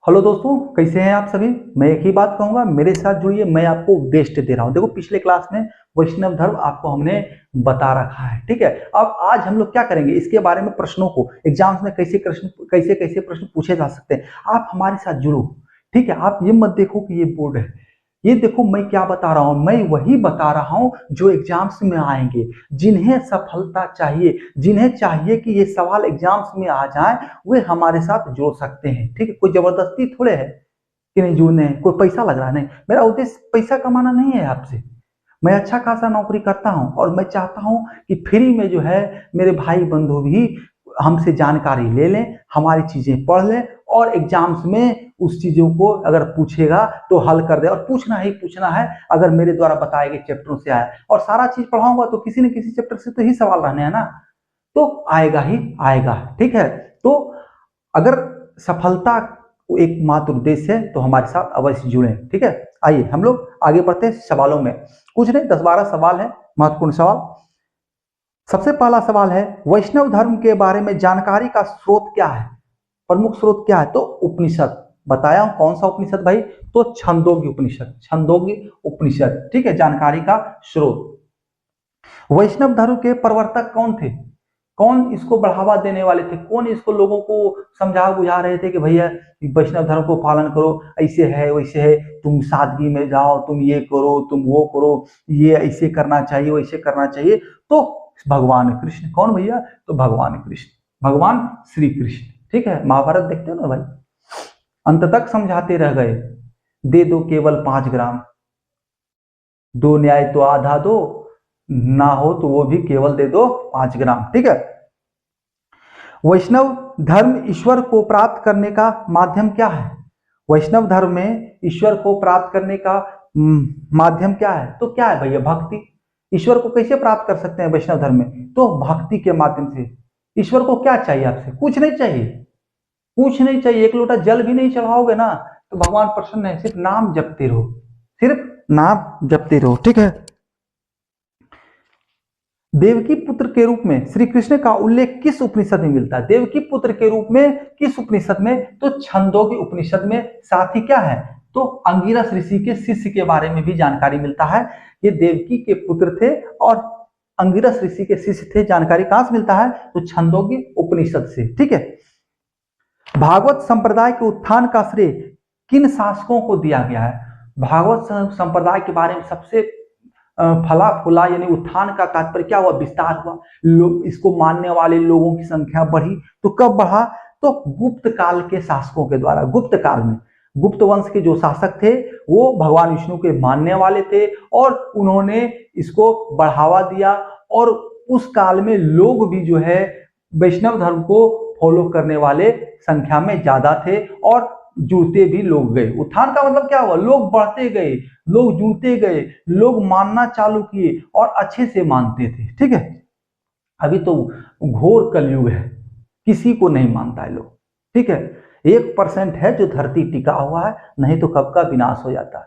Hello दोस्तों, कैसे हैं आप सभी। मैं एक ही बात कहूंगा, मेरे साथ जुड़िए। मैं आपको बेस्ट दे रहा हूं। देखो, पिछले क्लास में वैष्णव धर्म आपको हमने बता रखा है, ठीक है। अब आज हम लोग क्या करेंगे, इसके बारे में प्रश्नों को एग्जाम्स में कैसे कैसे प्रश्न पूछे जा सकते हैं। आप हमारे साथ जुड़ो, ठीक है। आप ये मत देखो कि ये बोर्ड है, ये देखो मैं क्या बता रहा हूं। मैं वही बता रहा हूं जो एग्जाम्स में आएंगे, जिन्हें सफलता चाहिए, जिन्हें चाहिए कि ये सवाल एग्जाम्स में आ जाए, वे हमारे साथ जुड़ सकते हैं, ठीक है। कोई जबरदस्ती थोड़े है कि नहीं जुड़ने हैं, कोई पैसा लग रहा है, नहीं। मेरा उद्देश्य पैसा कमाना नहीं है आपसे। मैं अच्छा खासा नौकरी करता हूं और मैं चाहता हूं कि फ्री में जो है मेरे भाई बंधु भी हमसे जानकारी ले लें, हमारी चीजें पढ़ लें और एग्जाम्स में उस चीजों को अगर पूछेगा तो हल कर दे। और पूछना ही पूछना है, अगर मेरे द्वारा बताए गए चैप्टरों से आया और सारा चीज पढ़ाऊंगा तो किसी न किसी चैप्टर से तो ही सवाल रहने हैं ना, तो आएगा ही आएगा, ठीक है। तो अगर सफलता एकमात्र उद्देश्य है तो हमारे साथ अवश्य जुड़े, ठीक है। आइए हम लोग आगे बढ़ते हैं सवालों में। कुछ नहीं, 10-12 सवाल है, महत्वपूर्ण सवाल। सबसे पहला सवाल है, वैष्णव धर्म के बारे में जानकारी का स्रोत क्या है। प्रमुख स्रोत क्या है, तो उपनिषद। बताया हूं कौन सा उपनिषद भाई, तो छंदोग्य उपनिषद, छंदोग्य उपनिषद, ठीक है। जानकारी का स्रोत। वैष्णव धर्म के प्रवर्तक कौन थे, कौन इसको बढ़ावा देने वाले थे, कौन इसको लोगों को समझा बुझा रहे थे कि भैया वैष्णव धर्म को पालन करो, ऐसे है वैसे है, तुम सादगी में जाओ, तुम ये करो, तुम वो करो, ये ऐसे करना चाहिए वैसे करना चाहिए। तो भगवान कृष्ण। कौन भैया, तो भगवान कृष्ण, भगवान श्री कृष्ण, ठीक है। महाभारत देखते हो ना भाई, अंत तक समझाते रह गए, दे दो केवल 5 ग्राम, दो न्याय तो आधा दो, ना हो तो वो भी केवल दे दो 5 ग्राम, ठीक है। वैष्णव धर्म ईश्वर को प्राप्त करने का माध्यम क्या है। वैष्णव धर्म में ईश्वर को प्राप्त करने का माध्यम क्या है, तो क्या है भैया, भक्ति। ईश्वर को कैसे प्राप्त कर सकते हैं वैष्णव धर्म में, तो भक्ति के माध्यम से। ईश्वर को क्या चाहिए आपसे, कुछ नहीं चाहिए, कुछ नहीं चाहिए। एक लोटा जल भी नहीं चढ़ाओगे ना तो भगवान प्रसन्न है। सिर्फ नाम जपते रहो, सिर्फ नाम जपते रहो, ठीक है। देवकी पुत्र के रूप में श्री कृष्ण का उल्लेख किस उपनिषद में मिलता है। देवकी पुत्र के रूप में किस उपनिषद में, तो छंदोग्य उपनिषद में। साथ ही क्या है, तो अंगिरस ऋषि के शिष्य के बारे में भी जानकारी मिलता है। ये देवकी के पुत्र थे और अंगिरस ऋषि के शिष्य थे। जानकारी कहां से मिलता है, तो छंदोग्य उपनिषद से, ठीक है। भागवत संप्रदाय के उत्थान का श्रेय किन शासकों को दिया गया है। भागवत संप्रदाय के बारे में सबसे फला फूला यानी उत्थान का तात्पर्य क्या हुआ, विस्तार हुआ। लोग इसको मानने वाले लोगों की संख्या बढ़ी। तो कब बढ़ा, तो गुप्त काल के शासकों के द्वारा। गुप्त काल में गुप्त वंश के जो शासक थे वो भगवान विष्णु के मानने वाले थे और उन्होंने इसको बढ़ावा दिया। और उस काल में लोग भी जो है वैष्णव धर्म को फॉलो करने वाले संख्या में ज्यादा थे और जुड़ते भी लोग गए। उत्थान का मतलब क्या हुआ, लोग बढ़ते गए, लोग जुड़ते गए, लोग मानना चालू किए और अच्छे से मानते थे, ठीक है। अभी तो घोर कलयुग है, किसी को नहीं मानता है लोग, ठीक है। 1% है जो धरती टिका हुआ है, नहीं तो कब का विनाश हो जाता है।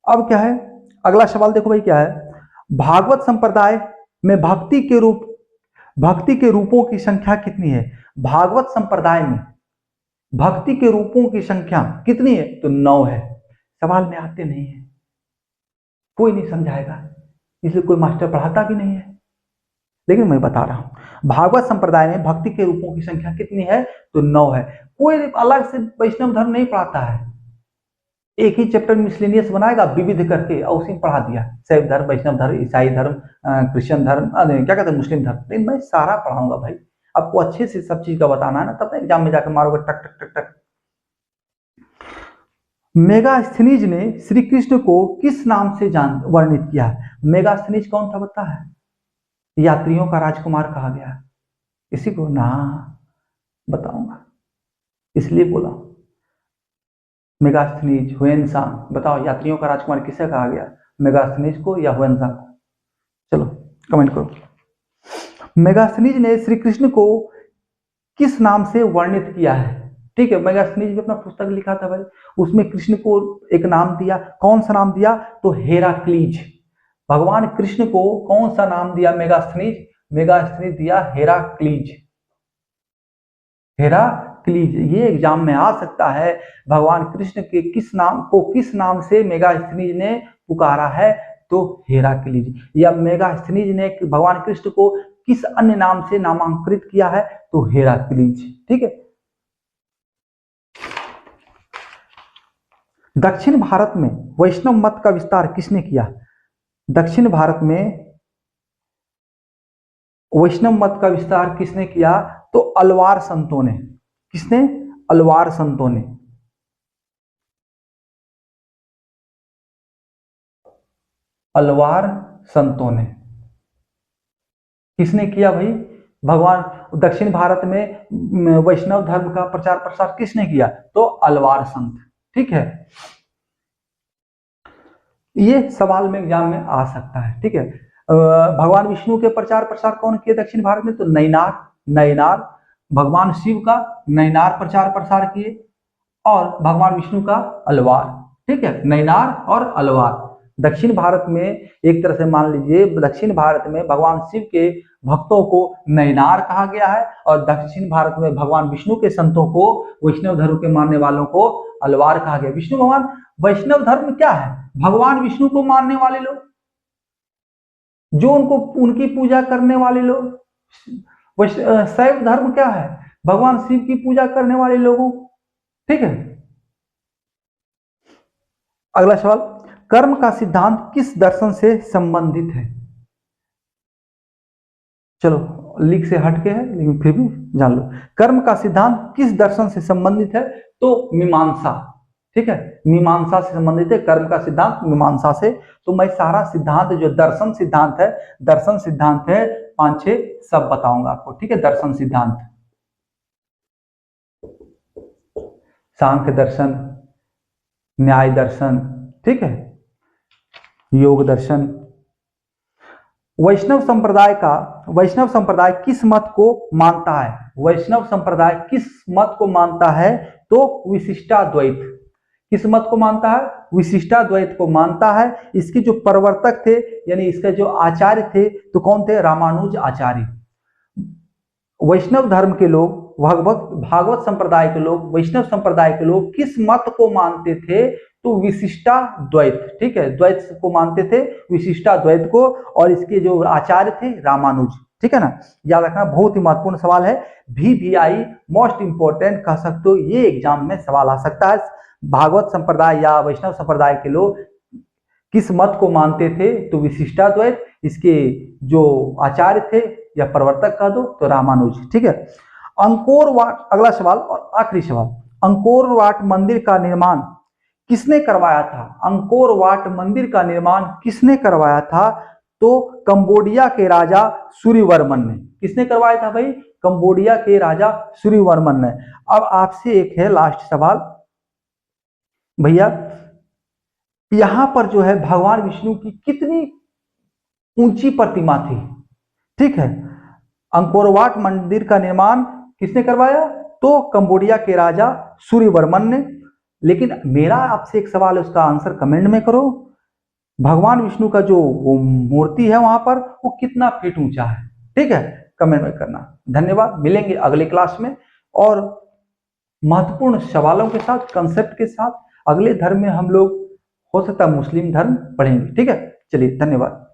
अब क्या है, अगला सवाल देखो भाई, क्या है, भागवत संप्रदाय में भक्ति के रूपों की संख्या कितनी है। भागवत संप्रदाय में भक्ति के रूपों की संख्या कितनी है, तो 9 है। सवाल में आते नहीं है, कोई नहीं समझाएगा, इसलिए कोई मास्टर पढ़ाता भी नहीं है, लेकिन मैं बता रहा हूं भागवत संप्रदाय में भक्ति के रूपों की संख्या कितनी है, तो 9 है। कोई अलग से वैष्णव धर्म नहीं पढ़ाता है, एक ही चैप्टर मिसलेनियस बनाएगा विविध करके और उसी में पढ़ा दिया, शैव धर्म, वैष्णव धर्म, ईसाई धर्म, क्रिश्चियन धर्म, क्या कहते हैं, मुस्लिम धर्म। लेकिन मैं सारा पढ़ाऊंगा भाई, आपको अच्छे से सब चीज का बताना है ना, तब एग्जाम में जाकर मारोगे टक टक टक टक। मेगास्थनीज ने श्री कृष्ण को किस नाम से वर्णित किया है। मेगास्थनीज कौन था पता है, यात्रियों का राजकुमार कहा गया, इसी को ना बताऊंगा इसलिए बोला। मेगास्थनीज, हुएनसांग, बताओ यात्रियों का राजकुमार किसे कहा गया, मेगास्थनीज को या हुएनसांग को। चलो कमेंट करो। मेगास्थनीज ने श्री कृष्ण को किस नाम से वर्णित किया है, ठीक है। मेगास्थनीज भी अपना पुस्तक लिखा था भाई, उसमें कृष्ण को एक नाम दिया। कौन सा नाम दिया, तो हेराक्लीज। भगवान कृष्ण को कौन सा नाम दिया मेगास्थनीज, मेगास्थनीज दिया हेराक्लीज, हेरा क्लीज, ये एग्जाम में आ सकता है। भगवान कृष्ण के किस नाम से मेगास्थनीज ने पुकारा है? तो हेराक्लीज। या मेगास्थनीज ने भगवान कृष्ण को किस अन्य नाम से नामांकित किया है? तो हेराक्लीज। ठीक है। दक्षिण भारत में वैष्णव मत का विस्तार किसने किया? दक्षिण भारत में वैष्णव मत का विस्तार किसने किया? तो अलवार संतों ने। किसने? अलवार संतों ने। अलवार संतों ने। किसने किया भाई? भगवान दक्षिण भारत में वैष्णव धर्म का प्रचार प्रसार किसने किया? तो अलवार संत। ठीक है। ये सवाल में एग्जाम में आ सकता है। ठीक है। भगवान विष्णु के प्रचार प्रसार कौन किए दक्षिण भारत में? तो नैनार। नैनार। भगवान शिव का नैनार प्रचार प्रसार किए और भगवान विष्णु का अलवार। ठीक है। नैनार और अलवार। दक्षिण भारत में एक तरह से मान लीजिए दक्षिण भारत में भगवान शिव के भक्तों को नैनार कहा गया है और दक्षिण भारत में भगवान विष्णु के संतों को, वैष्णव धर्म के मानने वालों को अलवार कहा गया। विष्णु भगवान, वैष्णव धर्म क्या है? भगवान विष्णु को मानने वाले लोग, जो उनकी पूजा करने वाले लोग। शैव धर्म क्या है? भगवान शिव की पूजा करने वाले लोगों। ठीक है। अगला सवाल, कर्म का सिद्धांत किस दर्शन से संबंधित है? चलो लिख से हटके है लेकिन फिर भी जान लो। कर्म का सिद्धांत किस दर्शन से संबंधित है? तो मीमांसा। ठीक है। मीमांसा से संबंधित है कर्म का सिद्धांत, मीमांसा से। तो मैं सारा सिद्धांत जो दर्शन सिद्धांत है 5-6 सब बताऊंगा आपको। ठीक है। दर्शन सिद्धांत, सांख्य दर्शन, न्याय दर्शन, ठीक है, योग दर्शन। वैष्णव संप्रदाय किस मत को मानता है? वैष्णव संप्रदाय किस मत को मानता है? तो विशिष्टाद्वैत। किस मत को मानता है? विशिष्टाद्वैत को मानता है। इसके जो प्रवर्तक थे यानी इसके जो आचार्य थे तो कौन थे? रामानुज आचार्य। वैष्णव धर्म के लोग, भागवत संप्रदाय के लोग, वैष्णव संप्रदाय के लोग किस मत को मानते थे? तो विशिष्टाद्वैत। ठीक है। द्वैत को मानते थे, विशिष्टाद्वैत को। और इसके जो आचार्य थे रामानुज। ठीक है ना। याद रखना, बहुत ही महत्वपूर्ण सवाल है। VVI मोस्ट इंपोर्टेंट कह सकते हो, ये एग्जाम में सवाल आ सकता है। भागवत संप्रदाय या वैष्णव संप्रदाय के लोग किस मत को मानते थे? तो विशिष्टाद्वैत। इसके जो आचार्य थे या प्रवर्तक कह दो तो रामानुज। ठीक है। अंकोर वाट, अगला सवाल और आखिरी सवाल, अंकोर वाट मंदिर का निर्माण किसने करवाया था? अंकोर वाट मंदिर का निर्माण किसने करवाया था? तो कंबोडिया के राजा सूर्यवर्मन ने। किसने करवाया था भाई? कंबोडिया के राजा सूर्यवर्मन ने। अब आपसे एक है लास्ट सवाल भैया, यहां पर जो है भगवान विष्णु की कितनी ऊंची प्रतिमा थी? ठीक है। अंकोरवाट मंदिर का निर्माण किसने करवाया? तो कंबोडिया के राजा सूर्यवर्मन ने। लेकिन मेरा आपसे एक सवाल है, उसका आंसर कमेंट में करो। भगवान विष्णु का जो मूर्ति है वहां पर वो कितना फीट ऊंचा है? ठीक है। कमेंट में करना। धन्यवाद। मिलेंगे अगले क्लास में और महत्वपूर्ण सवालों के साथ, कंसेप्ट के साथ। अगले धर्म में हम लोग हो सकता है मुस्लिम धर्म पढ़ेंगे। ठीक है। चलिए धन्यवाद।